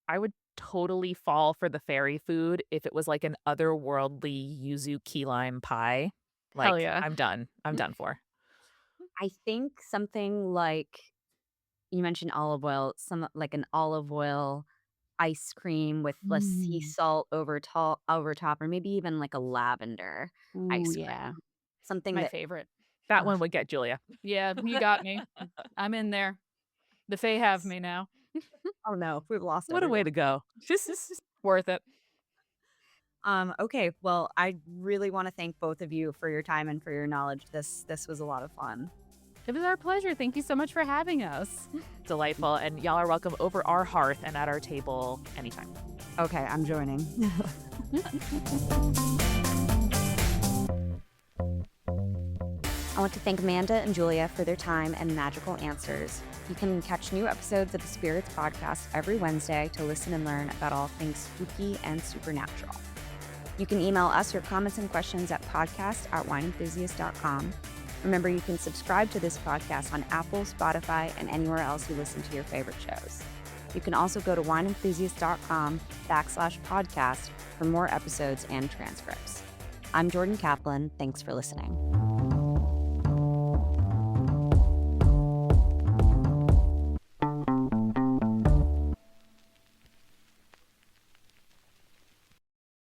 I would totally fall for the fairy food if it was like an otherworldly yuzu key lime pie. Hell Like, yeah. I'm done. I'm done for. I think something like you mentioned olive oil, some like an olive oil ice cream with the sea Mm. salt over top, or maybe even like a lavender Ooh, ice cream. yeah. Something My that favorite. That ugh, one would get Julia. Yeah, you got me. I'm in there. The Fae have yes. me now. Oh no, we've lost What a way everyone. to go. Worth it. Okay, well, I really want to thank both of you for your time and for your knowledge. This was a lot of fun. It was our pleasure. Thank you so much for having us. Delightful. And y'all are welcome over our hearth and at our table anytime. Okay, I'm joining. I want to thank Amanda and Julia for their time and magical answers. You can catch new episodes of the Spirits Podcast every Wednesday to listen and learn about all things spooky and supernatural. You can email us your comments and questions at podcast@wineenthusiast.com. Remember, you can subscribe to this podcast on Apple, Spotify, and anywhere else you listen to your favorite shows. You can also go to wineenthusiast.com/podcast for more episodes and transcripts. I'm Jordan Kaplan. Thanks for listening.